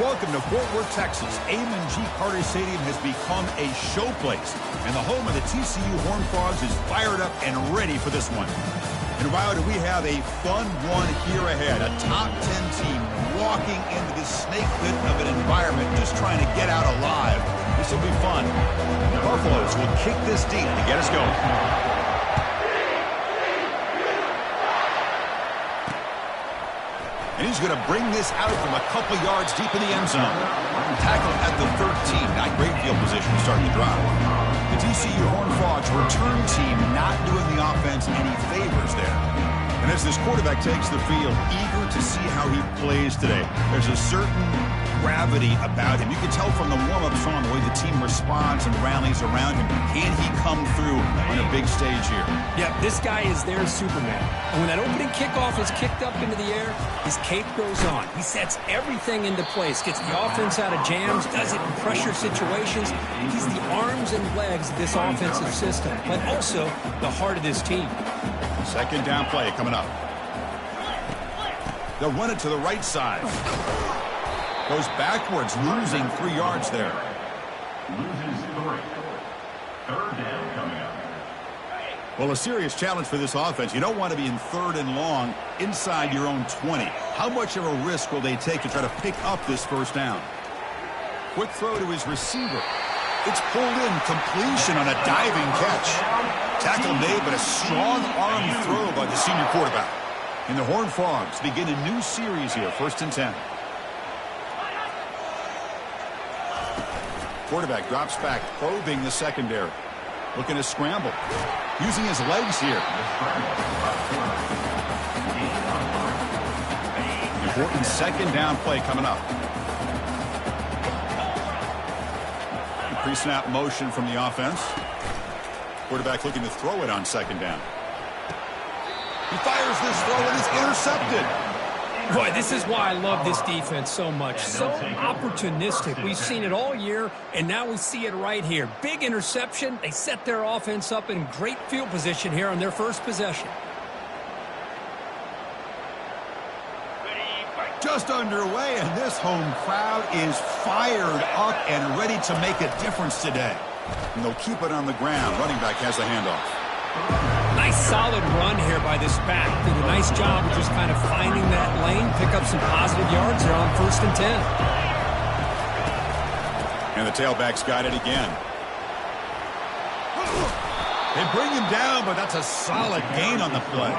Welcome to Fort Worth, Texas. Amon G. Carter Stadium has become a showplace, and the home of the TCU Horned Frogs is fired up and ready for this one. And wow, do we have a fun one here ahead. A top 10 team walking into this snake pit of an environment, just trying to get out alive. This will be fun. The Buffaloes will kick this deep to get us going. And he's going to bring this out from a couple yards deep in the end zone. Tackled at the 13. Not great field position to start the drive. The TCU Horned Frogs return team not doing the offense any favors there. And as this quarterback takes the field, eager to see how he plays today. There's a certain gravity about him. You can tell from the warm-ups on the way the team responds and rallies around him. Can he come through on a big stage here? Yeah, this guy is their Superman. And when that opening kickoff is kicked up into the air, his cape goes on. He sets everything into place, gets the offense out of jams, does it in pressure situations. He's the arms and legs of this offensive system, but also the heart of this team. Second down play coming up. They'll run it to the right side. Goes backwards, losing 3 yards there. Loses 3. Third down coming up. Well, a serious challenge for this offense. You don't want to be in 3rd and long inside your own 20. How much of a risk will they take to try to pick up this first down? Quick throw to his receiver. It's pulled in, completion on a diving catch. Tackle made, but a strong arm throw by the senior quarterback. And the Horned Frogs begin a new series here, 1st and 10. Quarterback drops back, probing the secondary. Looking to scramble. Using his legs here. Important second down play coming up. Pre-snap motion from the offense. Quarterback looking to throw it on second down. He fires this throw and it's intercepted. Boy, this is why I love this defense so much. So opportunistic. We've seen it all year, and now we see it right here. Big interception. They set their offense up in great field position here on their first possession. Just underway, and this home crowd is fired up and ready to make a difference today. And they'll keep it on the ground. Running back has the handoff. Nice solid run here by this back. Did a nice job of just kind of finding that lane, pick up some positive yards there on 1st and 10. And the tailback's got it again. They bring him down, but that's a solid gain on the play.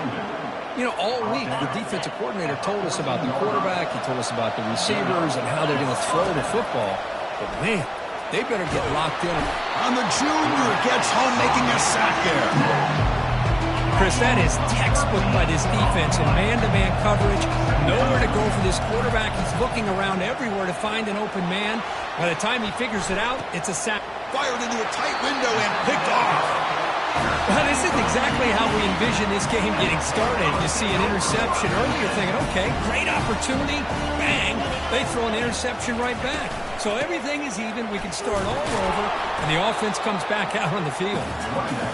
You know, all week, the defensive coordinator told us about the quarterback. He told us about the receivers and how they're going to throw the football. But, man, they better get locked in. On the junior, gets home making a sack there. Chris, that is textbook by this defense in man-to-man coverage. Nowhere to go for this quarterback. He's looking around everywhere to find an open man. By the time he figures it out, it's a sack. Fired into a tight window and picked off. Well, this is exactly how we envision this game getting started. You see an interception early, you're thinking, okay, great opportunity. Bang, they throw an interception right back. So everything is even. We can start all over, and the offense comes back out on the field.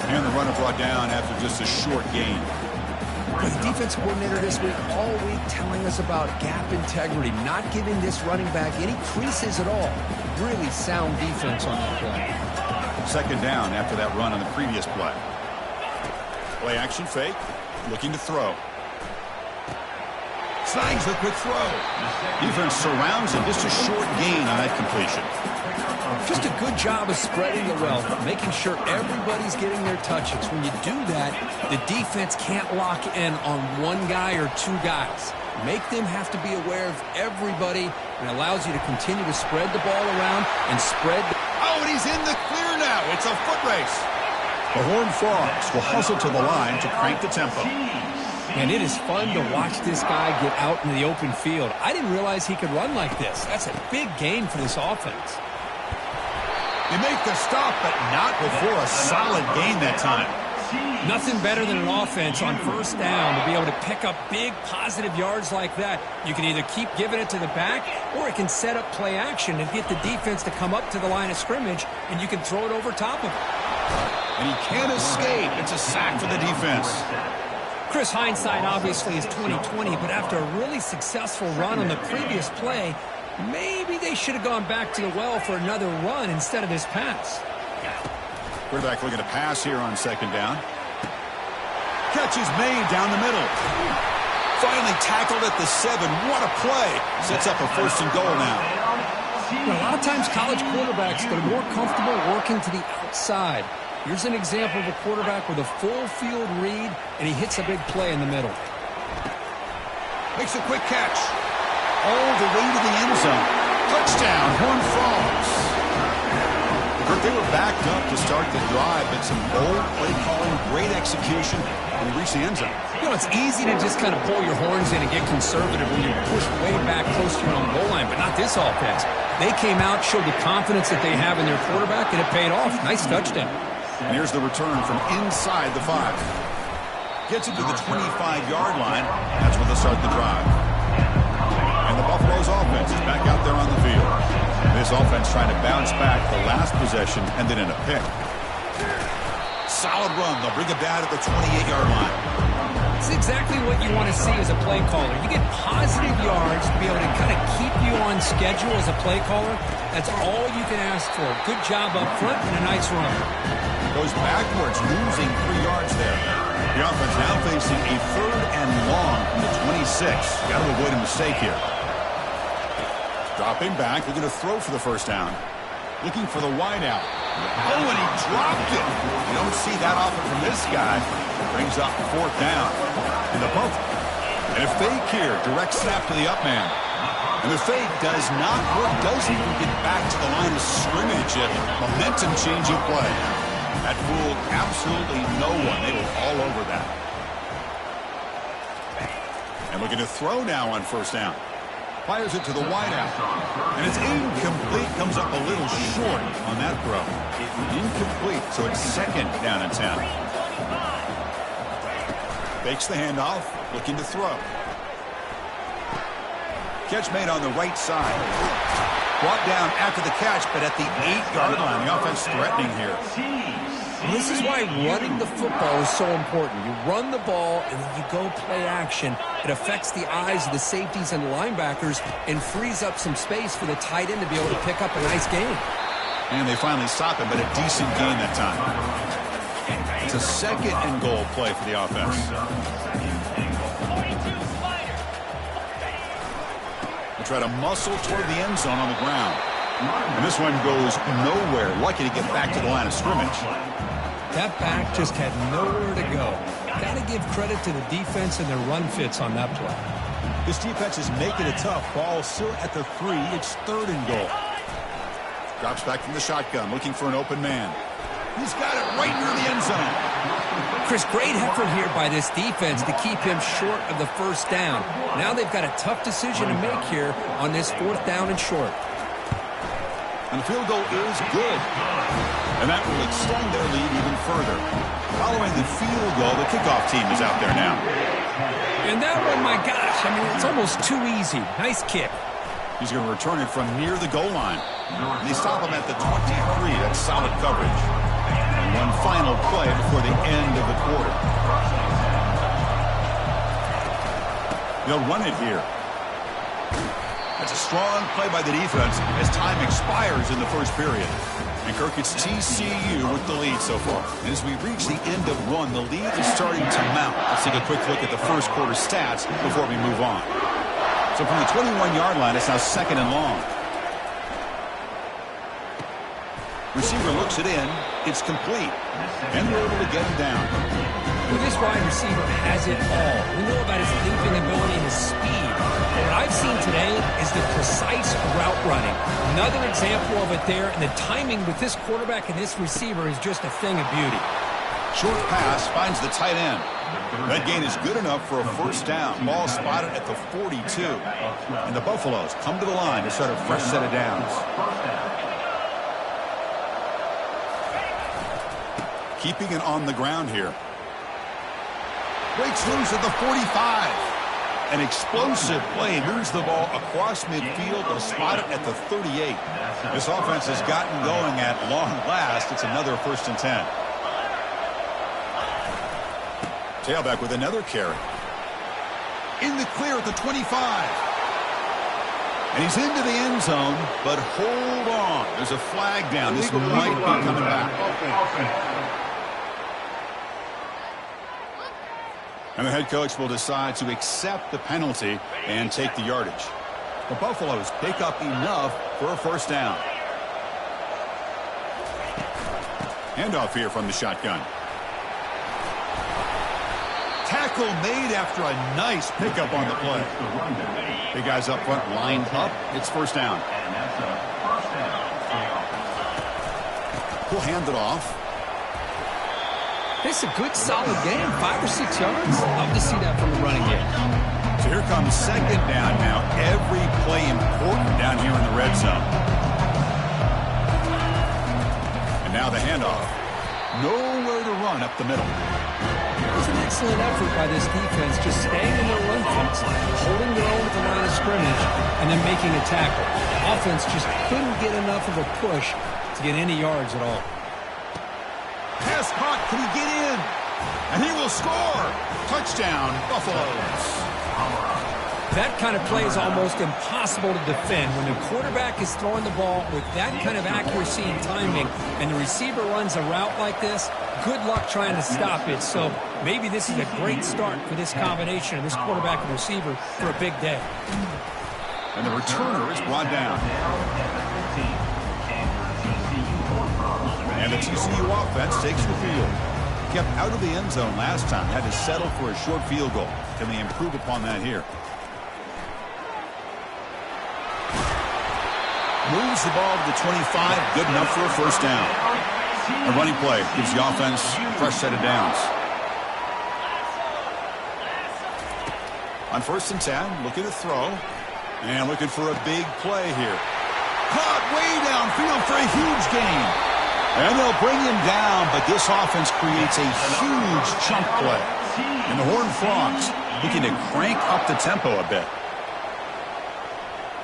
And the runner brought down after just a short gain. The defense coordinator this week, all week, telling us about gap integrity, not giving this running back any creases at all. Really sound defense on that play. Second down after that run on the previous play. Play action fake, looking to throw. Snags the quick throw. Defense surrounds him. Just a short gain on that completion. Just a good job of spreading the wealth, making sure everybody's getting their touches. When you do that, the defense can't lock in on one guy or two guys. Make them have to be aware of everybody, and it allows you to continue to spread the ball around and spread. Oh, and he's in the clear now. It's a foot race. The Horned Frogs will hustle to the line to crank the tempo. And it is fun to watch this guy get out in the open field. I didn't realize he could run like this. That's a big gain for this offense. They make the stop, but not before a solid gain that time. Nothing better than an offense on first down to be able to pick up big positive yards like that. You can either keep giving it to the back, or it can set up play action and get the defense to come up to the line of scrimmage, and you can throw it over top of it. And he can't escape. It's a sack for the defense. Chris, hindsight obviously is 20/20, but after a really successful run on the previous play, Maybe they should have gone back to the well for another run instead of this pass. Quarterback looking to pass here on second down. Catch is made down the middle. Finally tackled at the 7. What a play. Sets up a first and goal now. A lot of times college quarterbacks get more comfortable working to the outside. Here's an example of a quarterback with a full field read, and he hits a big play in the middle. Makes a quick catch. All the way to the end zone. Touchdown, Horned Frogs. They were backed up to start the drive, but some bold play calling, great execution, and we reached the end zone. You know, it's easy to just kind of pull your horns in and get conservative when you push way back close to your own goal line, but not this offense. They came out, showed the confidence that they have in their quarterback, and it paid off. Nice touchdown. And here's the return from inside the 5. Gets it to the 25-yard line. That's when they'll start the drive. And the Buffalo's offense is back out there on the field. This offense trying to bounce back the last possession, ended in a pick. Solid run. They'll bring it down at the 28-yard line. It's exactly what you want to see as a play caller. You get positive yards to be able to kind of keep you on schedule as a play caller. That's all you can ask for. Good job up front and a nice run. Goes backwards, losing 3 yards there. The offense now facing a 3rd and long from the 26. Got to avoid a mistake here. Dropping back, looking to throw for the first down. Looking for the wideout. Oh, and he dropped it. You don't see that often from this guy. Brings up 4th down. And the bump. And a fake here. Direct snap to the up man. And the fake does not work. Doesn't even get back to the line of scrimmage. A momentum-changing play. That fooled absolutely no one. They were all over that. And looking to throw now on first down. Fires it to the wideout. And it's incomplete. Comes up a little short on that throw. Incomplete. So it's 2nd down and 10. Fakes the handoff. Looking to throw. Catch made on the right side. Brought down after the catch, but at the 8-yard line. The offense threatening here. And this is why running the football is so important. You run the ball, and then you go play action. It affects the eyes of the safeties and the linebackers and frees up some space for the tight end to be able to pick up a nice game. And they finally stop him, but a decent gain that time. It's a 2nd and goal play for the offense. They try to muscle toward the end zone on the ground. And this one goes nowhere. Lucky to get back to the line of scrimmage. That back just had nowhere to go. Got to give credit to the defense and their run fits on that play. This defense is making it tough. Ball still at the 3. It's 3rd and goal. Drops back from the shotgun, looking for an open man. He's got it right near the end zone. Chris, great effort here by this defense to keep him short of the first down. Now they've got a tough decision to make here on this 4th down and short. And the field goal is good. And that will extend their lead even further. Following the field goal, the kickoff team is out there now. And that one, my gosh, I mean, it's almost too easy. Nice kick. He's going to return it from near the goal line. And they stop him at the 23. That's solid coverage. And one final play before the end of the quarter. They'll run it here. That's a strong play by the defense as time expires in the first period. And Kirk, it's TCU with the lead so far. And as we reach the end of one, the lead is starting to mount. Let's take a quick look at the first quarter stats before we move on. So from the 21-yard line, it's now 2nd and long. Receiver looks it in. It's complete. And they're able to get him down. Well, this wide receiver has it all. We know about his leaping ability and his speed. But what I've seen today is the precise route running. Another example of it there, and the timing with this quarterback and this receiver is just a thing of beauty. Short pass finds the tight end. That gain is good enough for a first down. Ball spotted at the 42. And the Buffaloes come to the line to start a fresh set of downs. Keeping it on the ground here. Breaks loose at the 45. An explosive play moves the ball across midfield to spot it at the 38. This offense has gotten going at long last. It's another 1st and 10. Tailback with another carry. In the clear at the 25. And he's into the end zone, but hold on. There's a flag down. This might be coming back. And the head coach will decide to accept the penalty and take the yardage. The Buffaloes pick up enough for a first down. Handoff here from the shotgun. Tackle made after a nice pickup on the play. The guys up front lined up. It's first down. We'll hand it off. It's a good, solid game. 5 or 6 yards. Love to see that from the running game. So here comes second down now. Every play important down here in the red zone. And now the handoff. Nowhere to run up the middle. It was an excellent effort by this defense, just staying in their run fence, holding their own at the line of scrimmage, and then making a tackle. The offense just couldn't get enough of a push to get any yards at all. Pass caught. Can he get in? And he will score. Touchdown, Buffaloes. That kind of play is almost impossible to defend. When the quarterback is throwing the ball with that kind of accuracy and timing, and the receiver runs a route like this, good luck trying to stop it. So maybe this is a great start for this combination of this quarterback and receiver for a big day. And the returner is brought down. And the TCU offense takes the field. Kept out of the end zone last time. Had to settle for a short field goal. Can they improve upon that here? Moves the ball to the 25. Good enough for a first down. A running play gives the offense a fresh set of downs. On 1st and 10, looking to throw. And looking for a big play here. Caught way downfield for a huge gain. And they'll bring him down, but this offense creates a huge chunk play. And the Horned Frogs looking to crank up the tempo a bit.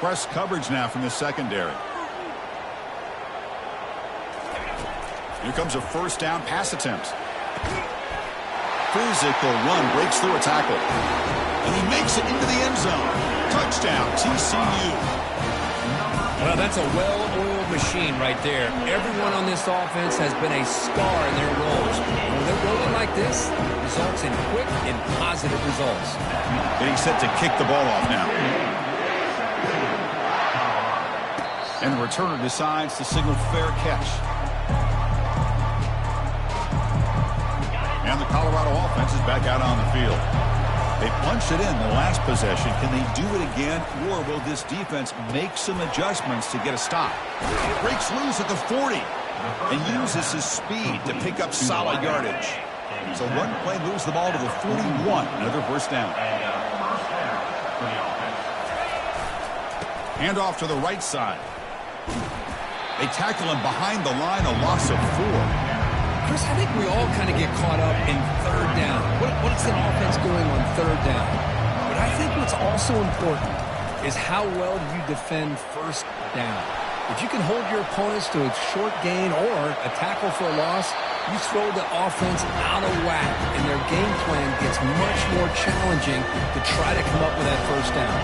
Press coverage now from the secondary. Here comes a first down pass attempt. Physical run breaks through a tackle. And he makes it into the end zone. Touchdown, TCU. Well, that's a well-oiled machine right there. Everyone on this offense has been a star in their roles. When they're rolling like this, results in quick and positive results. Getting set to kick the ball off now. And the returner decides to signal fair catch. And the Colorado offense is back out on the field. They punched it in the last possession. Can they do it again, or will this defense make some adjustments to get a stop? Breaks loose at the 40 and uses his speed to pick up solid yardage. So one play moves the ball to the 41. Another first down. Hand off to the right side. They tackle him behind the line, a loss of 4. Chris, I think we all kind of get caught up in third down. What is an offense doing on third down? But I think what's also important is how well do you defend first down. If you can hold your opponents to a short gain or a tackle for a loss, you throw the offense out of whack, and their game plan gets much more challenging to try to come up with that first down.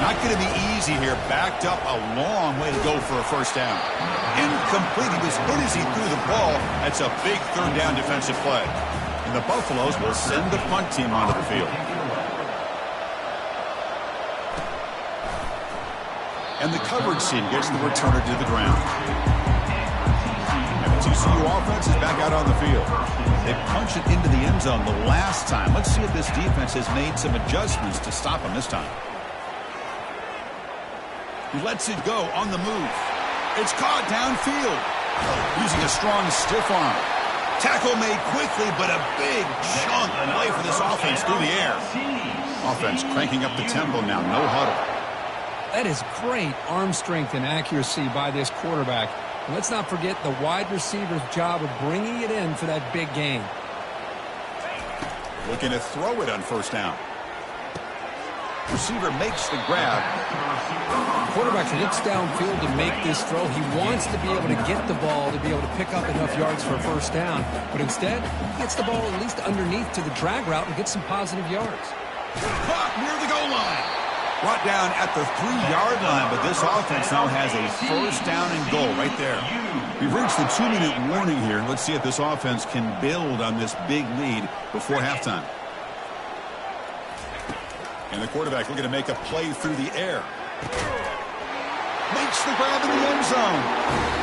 Not going to be easy here. Backed up a long way to go for a first down. Incomplete. He was hit as he threw the ball. That's a big third down defensive play. And the Buffaloes will send the punt team onto the field. And the coverage team gets the returner to the ground. And the TCU offense is back out on the field. They punched it into the end zone the last time. Let's see if this defense has made some adjustments to stop him this time. He lets it go on the move. It's caught downfield. Using a strong stiff arm. Tackle made quickly, but a big chunk play for this offense through the air. Offense cranking up the tempo now. No huddle. That is great arm strength and accuracy by this quarterback. And let's not forget the wide receiver's job of bringing it in for that big gain. Looking to throw it on first down. Receiver makes the grab. Quarterback looks downfield to make this throw. He wants to be able to get the ball to be able to pick up enough yards for a first down. But instead, he gets the ball at least underneath to the drag route and gets some positive yards. Caught near the goal line. Brought down at the 3-yard line, but this offense now has a first down and goal right there. We've reached the 2-minute warning here. Let's see if this offense can build on this big lead before halftime. And the quarterback looking to make a play through the air. Makes the grab in the end zone.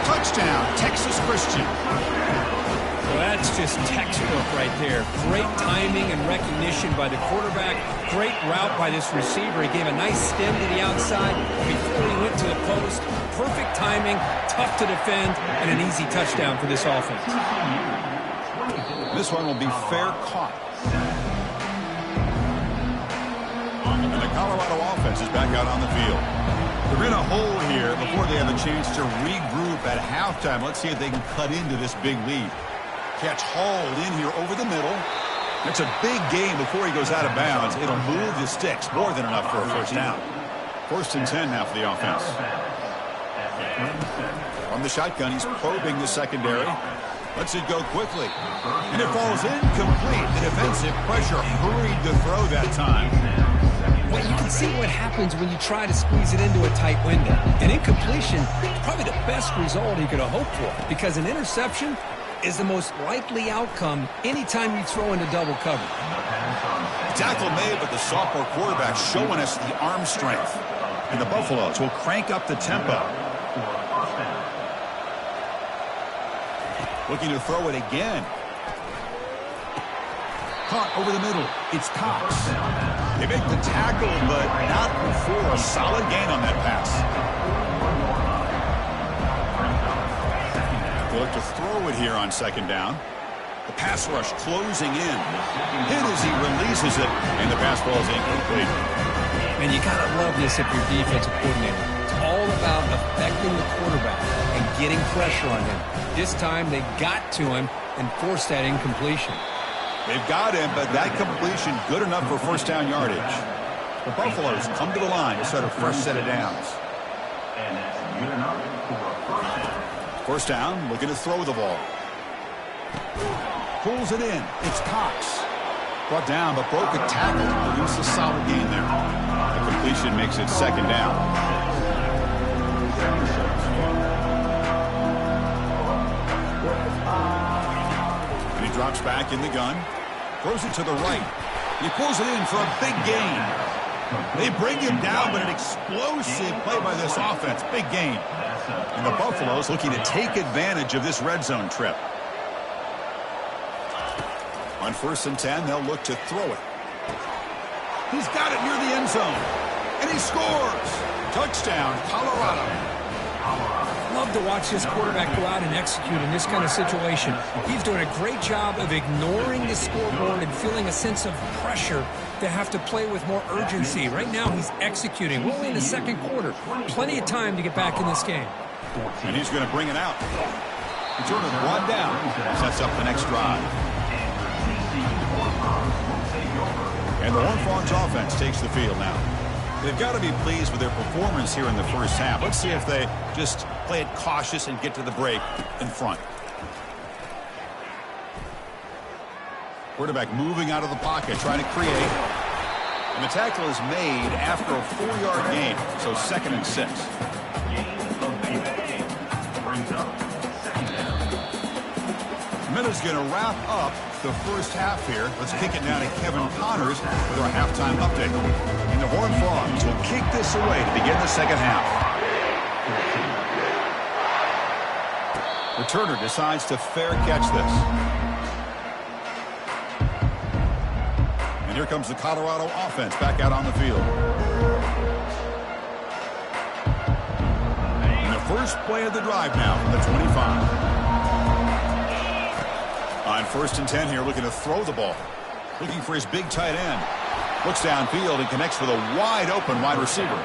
Touchdown, Texas Christian. Well, that's just textbook right there. Great timing and recognition by the quarterback. Great route by this receiver. He gave a nice stem to the outside before he went to the post. Perfect timing, tough to defend, and an easy touchdown for this offense. This one will be fair caught. And the Colorado offense is back out on the field. They're in a hole here before they have a chance to regroup at halftime. Let's see if they can cut into this big lead. Catch hauled in here over the middle. It's a big game before he goes out of bounds. It'll move the sticks. More than enough for a first down. 1st and 10 now for the offense. From the shotgun, he's probing the secondary. Lets it go quickly. And it falls incomplete. The defensive pressure hurried the throw that time. Well, you can see what happens when you try to squeeze it into a tight window. An incompletion is probably the best result he could have hoped for, because an interception is the most likely outcome anytime you throw into double cover. Tackle made, but the sophomore quarterback showing us the arm strength. And the Buffaloes will crank up the tempo. Looking to throw it again. Caught over the middle. It's Cox. They make the tackle, but not before a solid gain on that pass. They look to throw it here on 2nd down. The pass rush closing in. Hit as he releases it, and the pass ball is incomplete. And you gotta love this if you're defensive coordinator. It's all about affecting the quarterback and getting pressure on him. This time they got to him and forced that incompletion. They've got him, but that completion good enough for first down yardage. The Buffaloes come to the line to start a fresh set of downs. And that's good enough for a first down. First down, looking to throw the ball. Pulls it in. It's Cox. Brought down, but broke a tackle to produce a solid gain there. The completion makes it 2nd down. And he drops back in the gun. Throws it to the right. He pulls it in for a big gain. They bring him down, but an explosive play by this offense. Big gain. And the Buffaloes looking to take advantage of this red zone trip. On 1st and 10, they'll look to throw it. He's got it near the end zone. And he scores. Touchdown, Colorado. Love to watch this quarterback go out and execute in this kind of situation. He's doing a great job of ignoring the scoreboard and feeling a sense of pressure to have to play with more urgency. Right now, he's executing. We're only in the 2nd quarter. Plenty of time to get back in this game. And he's going to bring it out. He's sort of brought down. Sets up the next drive. And the Horned Frogs offense takes the field now. They've got to be pleased with their performance here in the first half. Let's see if they just play it cautious and get to the break in front. Quarterback moving out of the pocket, trying to create. And the tackle is made after a 4-yard gain, so 2nd and 6. Minutes going to wrap up the first half here. Let's kick it now to Kevin Connors with our halftime update. And the Horned Frogs will kick this away to begin the 2nd half. Returner decides to fair catch this. And here comes the Colorado offense back out on the field. And the first play of the drive now from the 25. On 1st and 10 here, looking to throw the ball. Looking for his big tight end. Looks downfield and connects with a wide-open wide receiver.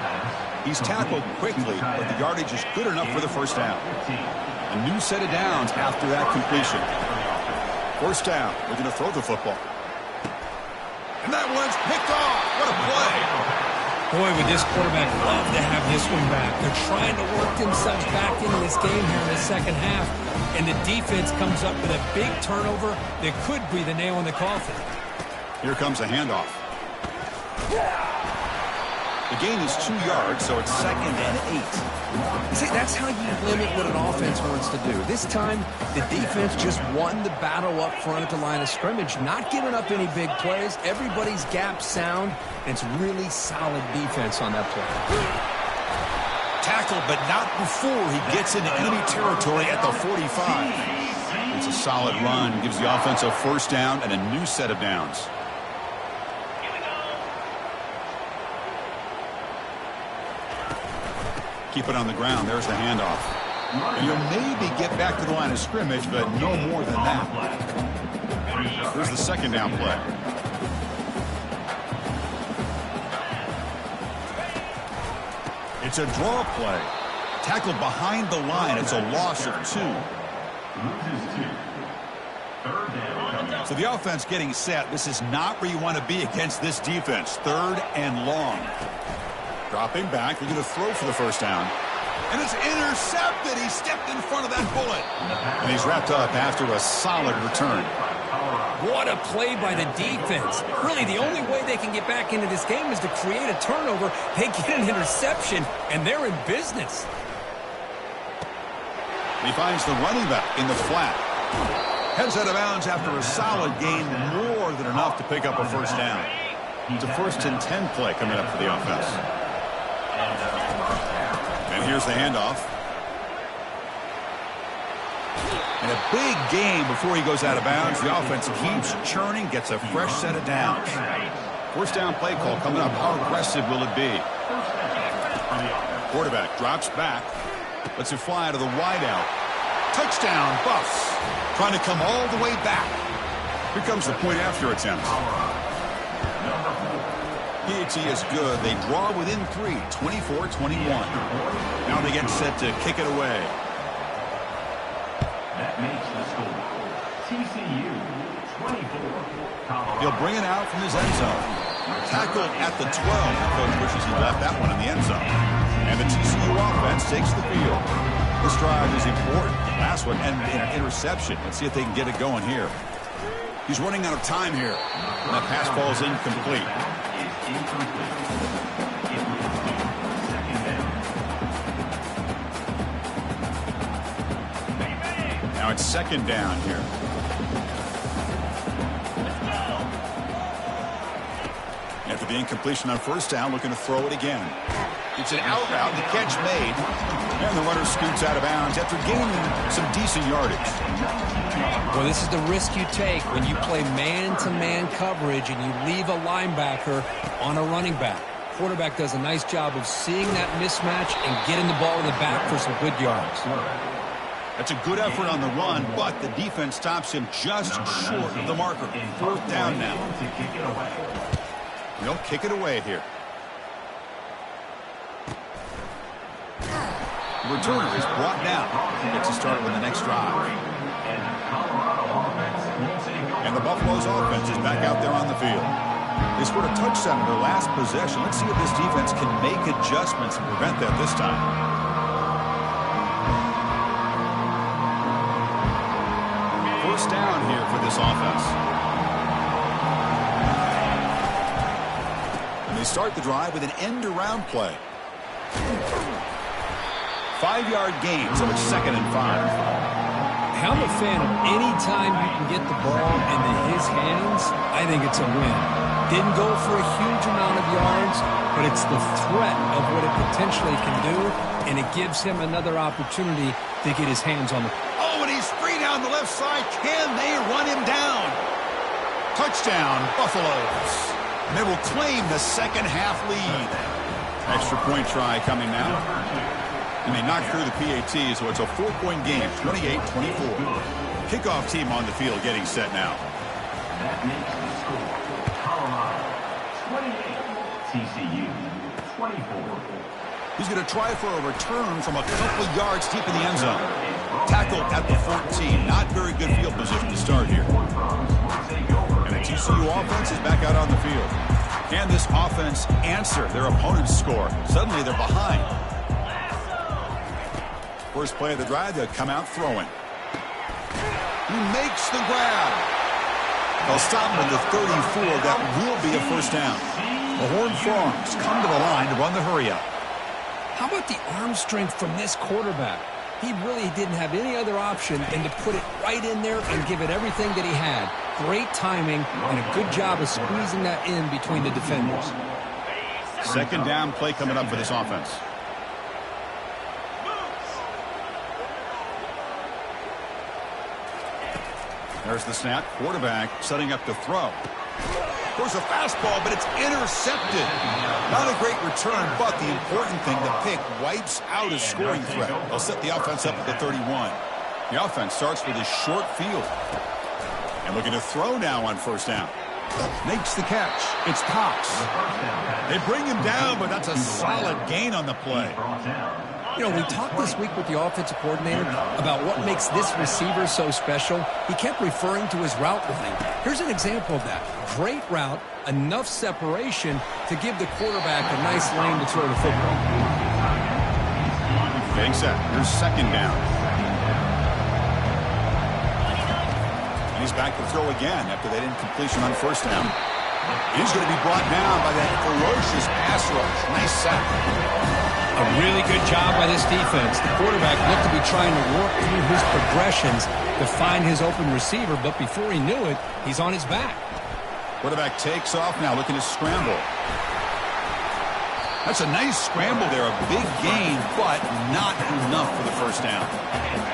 He's tackled quickly, but the yardage is good enough for the first down. A new set of downs after that completion. First down, looking to throw the football. And that one's picked off. What a play. Boy, would this quarterback love to have this one back. They're trying to work themselves back into this game here in the 2nd half. And the defense comes up with a big turnover that could be the nail in the coffin. Here comes a handoff. The gain is 2 yards, so it's 2nd and 8. See, that's how you limit what an offense wants to do. This time, the defense just won the battle up front at the line of scrimmage, not giving up any big plays. Everybody's gap sound, and it's really solid defense on that play. Tackle, but not before he gets into enemy territory at the 45. It's a solid run, gives the offense a first down and a new set of downs. Keep it on the ground. There's the handoff. And you'll maybe get back to the line of scrimmage, but no more than that. There's the second down play. It's a draw play. Tackled behind the line. It's a loss of 2. So the offense getting set. This is not where you want to be against this defense. 3rd and long. Dropping back. They're going to throw for the first down. And it's intercepted. He stepped in front of that bullet. And he's wrapped up after a solid return. What a play by the defense. Really, the only way they can get back into this game is to create a turnover. They get an interception, and they're in business. He finds the running back in the flat. Heads out of bounds after a solid gain, more than enough to pick up a first down. It's a 1st and 10 play coming up for the offense. And here's the handoff. And a big gain before he goes out of bounds. The offense keeps churning, gets a fresh set of downs. First down play call coming up. How aggressive will it be? Quarterback drops back. Lets it fly to the wideout. Touchdown, Buffs. Trying to come all the way back. Here comes the point after attempt. PAT is good. They draw within 3, 24-21. Now they get set to kick it away. That makes the score. TCU 24. He'll bring it out from his end zone. Tackled at the 12. The coach wishes he left that one in the end zone. And the TCU offense takes the field. This drive is important. Last one ended in an interception. Let's see if they can get it going here. He's running out of time here. And that pass ball is incomplete. Now it's 2nd down here. After the incompletion on first down, looking to throw it again. It's an out route, the catch made, and the runner scoots out of bounds after gaining some decent yardage. Well, this is the risk you take when you play man-to-man coverage and you leave a linebacker on a running back. Quarterback does a nice job of seeing that mismatch and getting the ball in the back for some good yards. That's a good effort on the run, but the defense stops him just short of the marker. 4th down now. They'll kick it away here. The returner is brought down. Gets to start with the next drive. And the Buffalo's offense is back out there on the field. They scored a touchdown in their last possession. Let's see if this defense can make adjustments and prevent that this time. First down here for this offense. And they start the drive with an end-around play. 5-yard gain, so it's 2nd and 5. I'm a fan of any time you can get the ball into his hands. I think it's a win. Didn't go for a huge amount of yards, but it's the threat of what it potentially can do, and it gives him another opportunity to get his hands on the ball. Oh, and he's free down the left side. Can they run him down? Touchdown, Buffaloes. And they will claim the second-half lead. Extra point try coming now. And they knock through the PAT, so it's a 4-point game, 28-24. Kickoff team on the field getting set now. That makes the score. Colorado 28, TCU 24. He's going to try for a return from a couple yards deep in the end zone. Tackled at the 14. Not very good field position to start here. And the TCU offense is back out on the field. Can this offense answer their opponent's score? Suddenly they're behind. First play of the drive, they'll come out throwing. He makes the grab. They'll stop him at the 34. That will be a first down. The Horned Frogs come to the line to run the hurry-up. How about the arm strength from this quarterback? He really didn't have any other option than to put it right in there and give it everything that he had. Great timing and a good job of squeezing that in between the defenders. Second down play coming up for this offense. There's the snap. Quarterback setting up to throw. There's a fastball, but it's intercepted. Not a great return, but the important thing, the pick wipes out a scoring threat. They'll set the offense up at the 31. The offense starts with a short field. And looking to throw now on first down. Makes the catch. It's Cox. They bring him down, but that's a solid gain on the play. You know, we talked this week with the offensive coordinator about what makes this receiver so special. He kept referring to his route running. Here's an example of that. Great route, enough separation to give the quarterback a nice lane to throw the football. Getting set. Here's second down. And he's back to throw again after that incompletion on first down. He's going to be brought down by that ferocious pass rush. Nice sack. A really good job by this defense. The quarterback looked to be trying to work through his progressions to find his open receiver, but before he knew it, he's on his back. Quarterback takes off now, looking to scramble. That's a nice scramble there, a big gain, but not enough for the first down.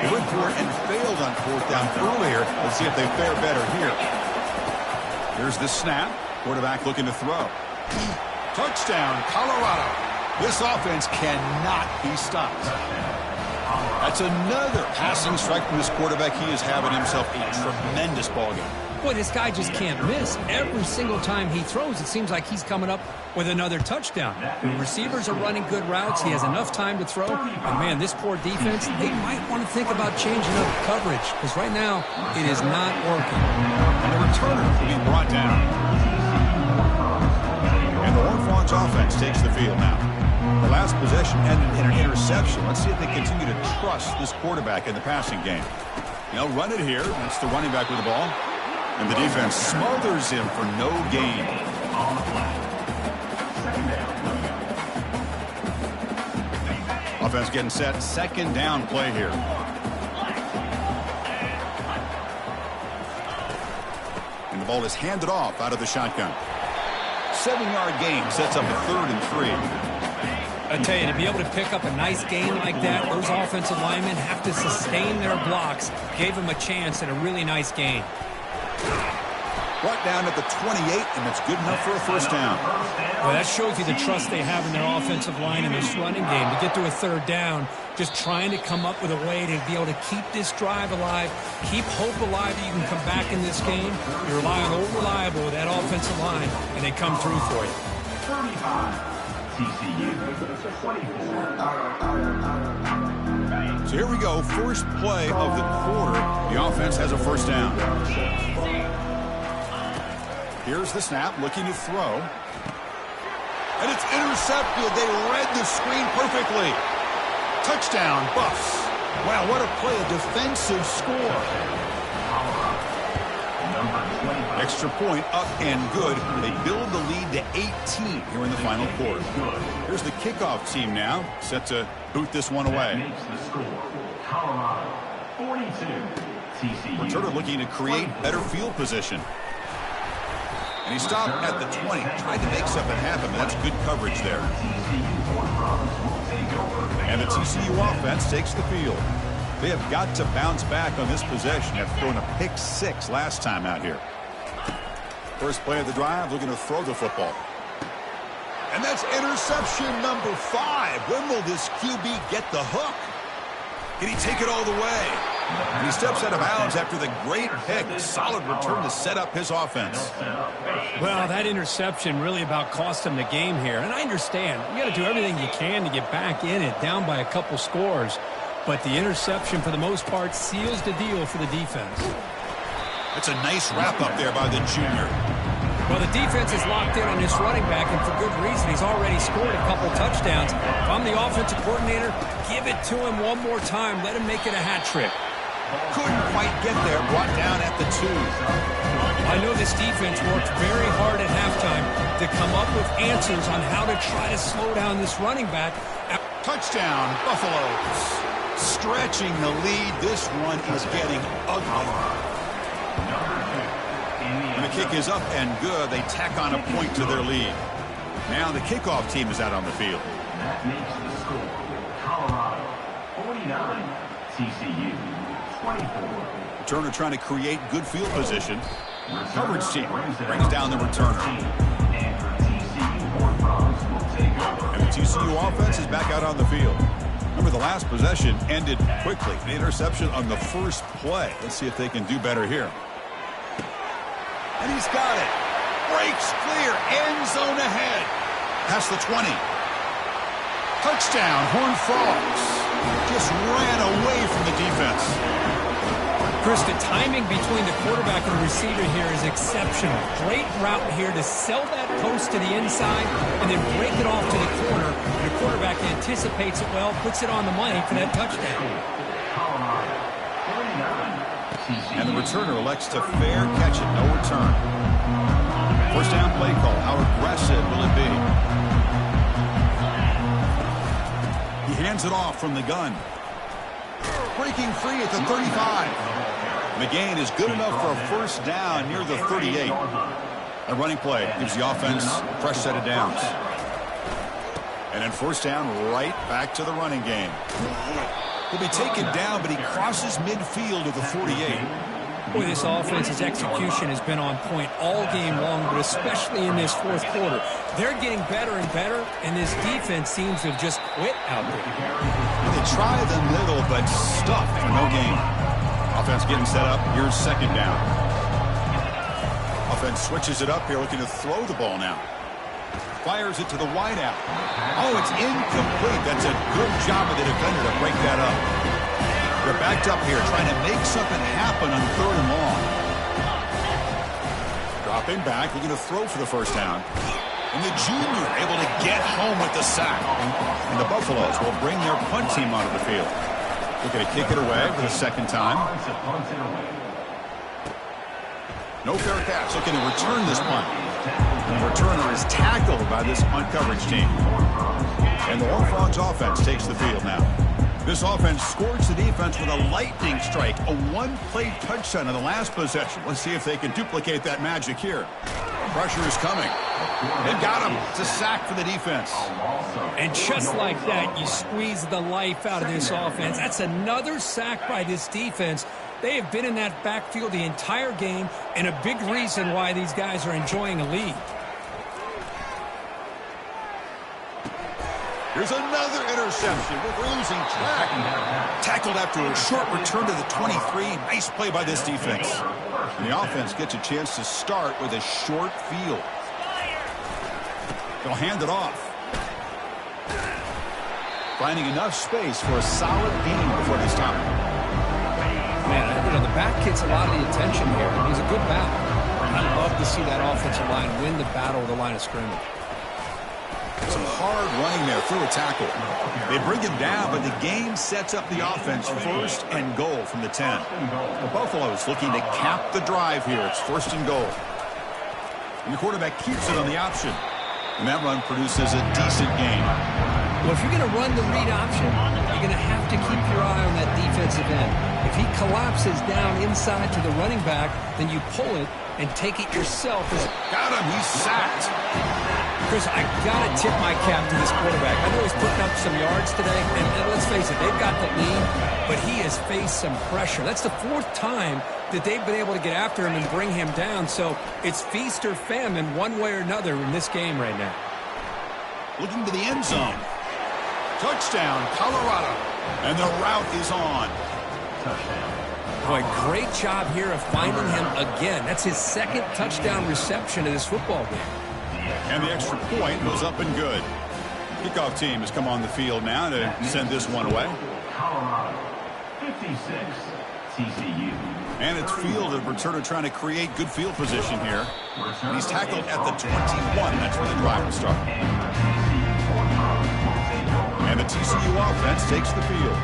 They went for it and failed on fourth down earlier. Let's see if they fare better here. Here's the snap. Quarterback looking to throw. Touchdown, Colorado. This offense cannot be stopped. That's another passing strike from this quarterback. He is having himself a tremendous ballgame. Boy, this guy just can't miss. Every single time he throws, it seems like he's coming up with another touchdown. The receivers are running good routes. He has enough time to throw. And, man, this poor defense, they might want to think about changing up coverage because right now it is not working. And the returner being brought down. And the Horned Frogs offense takes the field now. The last possession ended in an interception. Let's see if they continue to trust this quarterback in the passing game. They'll run it here. That's the running back with the ball. And the defense smothers him for no gain. Offense getting set. Second down play here. And the ball is handed off out of the shotgun. 7-yard gain sets up a 3rd and 3. I tell you, to be able to pick up a nice gain like that, those offensive linemen have to sustain their blocks. Gave him a chance at a really nice gain. Brought down at the 28, and that's good enough for a first down. Well, that shows you the trust they have in their offensive line in this running game. To get to a 3rd down, just trying to come up with a way to be able to keep this drive alive, keep hope alive that you can come back in this game. You rely on Old Reliable with that offensive line, and they come through for you. 35. TCU 24. So here we go. First play of the quarter. The offense has a first down. Here's the snap, looking to throw. And it's intercepted. They read the screen perfectly. Touchdown, Buffs. Wow, what a play, a defensive score. Extra point up and good. They build the lead to 18 here in the final quarter. Here's the kickoff team now, set to boot this one away. Makes the score. Colorado 42. TCU. Returner looking to create better field position. And he stopped at the 20, tried to make something happen, but that's good coverage there. And the TCU offense takes the field. They have got to bounce back on this possession after throwing a pick 6 last time out here. First play of the drive, looking to throw the football. And that's interception number 5. When will this QB get the hook? Can he take it all the way? And he steps out of bounds after the great pick. Solid return to set up his offense. Well, that interception really about cost him the game here. And I understand. You got to do everything you can to get back in it, down by a couple scores. But the interception, for the most part, seals the deal for the defense. It's a nice wrap-up there by the junior. Well, the defense is locked in on this running back, and for good reason. He's already scored a couple touchdowns. If I'm the offensive coordinator, give it to him one more time. Let him make it a hat trick. Couldn't quite get there. Brought down at the 2. I know this defense worked very hard at halftime to come up with answers on how to try to slow down this running back. Touchdown, Buffaloes. Stretching the lead. This one is getting ugly. And the kick is up and good. They tack on a point to their lead. Now the kickoff team is out on the field. That makes the score Colorado 49, TCU 24. Returner trying to create good field position. Coverage team brings down the returner. And the TCU offense is back out on the field. Remember, the last possession ended quickly. An interception on the first play. Let's see if they can do better here. And he's got it. Breaks clear. End zone ahead. Past the 20. Touchdown, Horned Frogs. Just ran away from the defense. Chris, the timing between the quarterback and the receiver here is exceptional. Great route here to sell that post to the inside and then break it off to the corner. The quarterback anticipates it well, puts it on the money for that touchdown. And the returner elects to fair catch it, no return. First down play call. How aggressive will it be? He hands it off from the gun. Breaking free at the 35. The gain is good enough for a first down near the 38. A running play gives the offense a fresh set of downs. And then first down right back to the running game. He'll be taken down, but he crosses midfield at the 48. Boy, this offense's execution has been on point all game long, but especially in this fourth quarter. They're getting better and better, and this defense seems to have just quit out there. They try the middle, but stuffed for no gain. Offense getting set up. Here's second down. Offense switches it up here, looking to throw the ball now. Fires it to the wideout. Oh, it's incomplete. That's a good job of the defender to break that up. They're backed up here, trying to make something happen on third and long. Dropping back, looking to throw for the first down. And the junior able to get home with the sack. And the Buffaloes will bring their punt team onto the field. Looking to kick it away for the second time. No fair catch. Looking to return this punt. And the returner is tackled by this punt coverage team. And the Horned Frogs offense takes the field now. This offense scores the defense with a lightning strike. A one-play touchdown in the last possession. Let's see if they can duplicate that magic here. Pressure is coming. They've got him. It's a sack for the defense. And just like that, you squeeze the life out of this offense. That's another sack by this defense. They have been in that backfield the entire game, and a big reason why these guys are enjoying a lead. Here's another interception. We're losing track. Tackled after a short return to the 23. Nice play by this defense. And the offense gets a chance to start with a short field. They'll hand it off. Finding enough space for a solid gain before they stop. Man, the back gets a lot of the attention here. It was a good battle. I love to see that offensive line win the battle of the line of scrimmage. Some hard running there through a tackle. They bring him down, but the game sets up the offense first and goal from the 10. The Buffaloes looking to cap the drive here. It's first and goal. And the quarterback keeps it on the option. And that run produces a decent gain. Well, if you're going to run the read option, you're going to have to keep your eye on that defensive end. If he collapses down inside to the running back, then you pull it and take it yourself. Got him. He's sacked. Chris, I got to tip my cap to this quarterback. I know he's putting up some yards today, and let's face it, they've got the lead, but he has faced some pressure. That's the fourth time that they've been able to get after him and bring him down, so it's feast or famine one way or another in this game right now. Looking to the end zone. Touchdown, Colorado. And the route is on. Boy, great job here of finding him again. That's his second touchdown reception of this football game. And the extra point was up and good. Kickoff team has come on the field now to send this one away. Colorado 56, TCU. And it's fielded. Returner trying to create good field position here. And he's tackled at the 21. That's where the drive will start. And the TCU offense takes the field.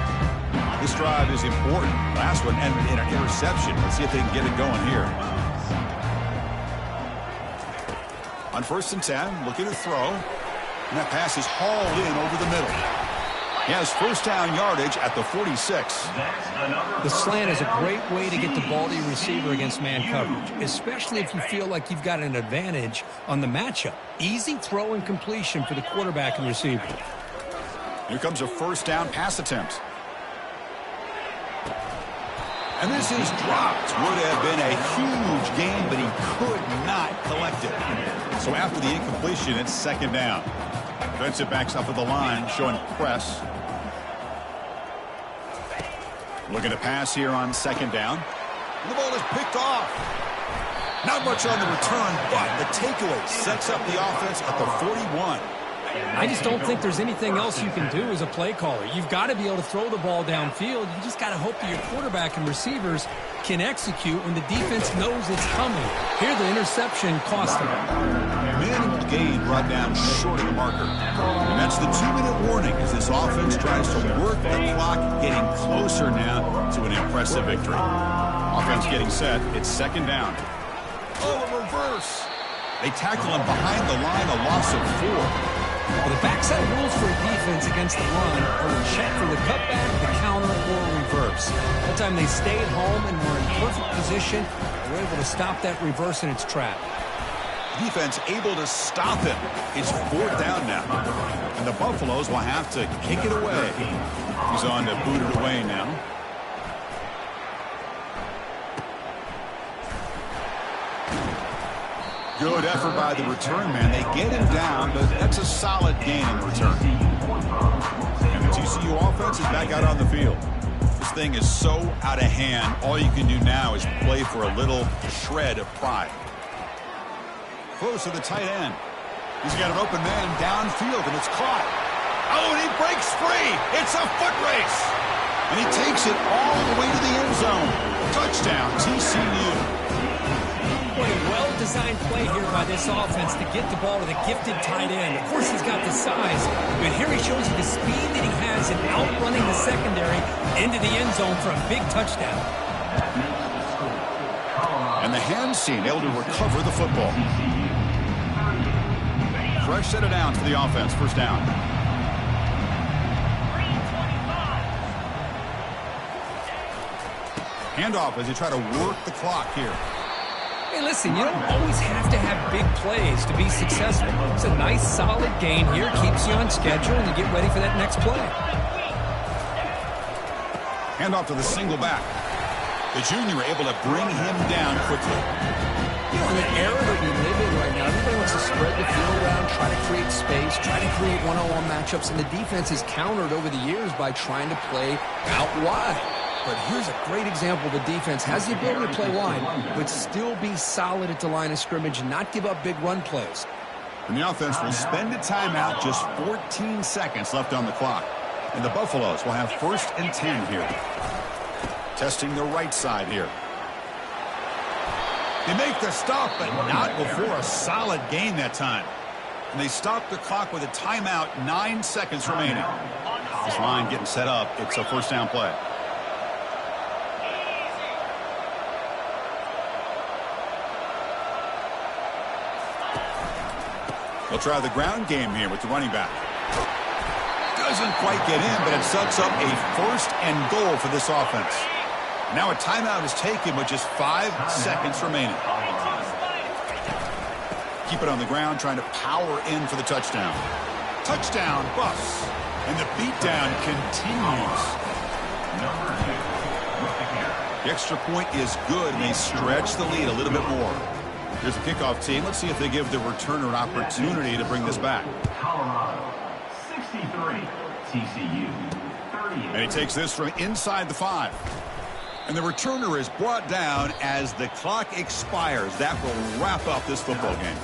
This drive is important. Last one ended in an interception. Let's see if they can get it going here. On 1st and 10, looking to throw. And that pass is hauled in over the middle. He has first down yardage at the 46. The slant is a great way to get the ball to your receiver against man coverage, especially if you feel like you've got an advantage on the matchup. Easy throw and completion for the quarterback and receiver. Here comes a first down pass attempt. And this is dropped. Would have been a huge gain, but he could not collect it. So after the incompletion, it's 2nd down. Defensive backs up at the line, showing press. Looking to pass here on 2nd down. And the ball is picked off. Not much on the return, but the takeaway sets up the offense at the 41. I just don't think there's anything else you can do as a play caller. You've got to be able to throw the ball downfield. You just got to hope that your quarterback and receivers can execute when the defense knows it's coming. Here, the interception cost them. Minimal gain brought down short of the marker. And that's the 2-minute warning as this offense tries to work the clock, getting closer now to an impressive victory. Offense getting set. It's 2nd down. Oh, a reverse. They tackle him behind the line, a loss of 4. Well, the backside rules for a defense against the run are to check for the cutback, the counter, or reverse. That time they stayed home and were in perfect position. They were able to stop that reverse in its track. Defense able to stop him. It's 4th down now. And the Buffaloes will have to kick it away. He's on to boot it away now. Good effort by the return man. They get him down, but that's a solid gain in return. And the TCU offense is back out on the field. This thing is so out of hand. All you can do now is play for a little shred of pride. Close to the tight end. He's got an open man downfield, and it's caught. Oh, and he breaks free. It's a foot race. And he takes it all the way to the end zone. Touchdown, TCU. What a well-designed play here by this offense to get the ball to the gifted tight end. Of course, he's got the size, but here he shows you the speed that he has in outrunning the secondary into the end zone for a big touchdown. And the hands team able to recover the football. Fresh set of downs for the offense. First down. Handoff as they try to work the clock here. Hey, listen, you don't always have to have big plays to be successful. It's a nice, solid gain here. Keeps you on schedule, and you get ready for that next play. Handoff to the single back. The junior able to bring him down quickly. You know, in the era that we live in right now, everybody wants to spread the field around, try to create space, try to create one-on-one matchups, and the defense is countered over the years by trying to play out wide. But here's a great example. The defense has the ability to play wide, but still be solid at the line of scrimmage and not give up big run plays. And the offense will spend a timeout, just 14 seconds left on the clock. And the Buffaloes will have 1st and 10 here. Testing the right side here. They make the stop, but not before a solid gain that time. And they stop the clock with a timeout, 9 seconds remaining. This line getting set up. It's a first down play. They'll try the ground game here with the running back. Doesn't quite get in, but it sets up a 1st and goal for this offense. Now a timeout is taken with just 5 seconds remaining. Keep it on the ground, trying to power in for the touchdown. Touchdown, Buffs. And the beatdown continues. The extra point is good, and they stretch the lead a little bit more. Here's the kickoff team. Let's see if they give the returner an opportunity to bring this back. Colorado, 63. TCU, 38. And he takes this from inside the 5. And the returner is brought down as the clock expires. That will wrap up this football game.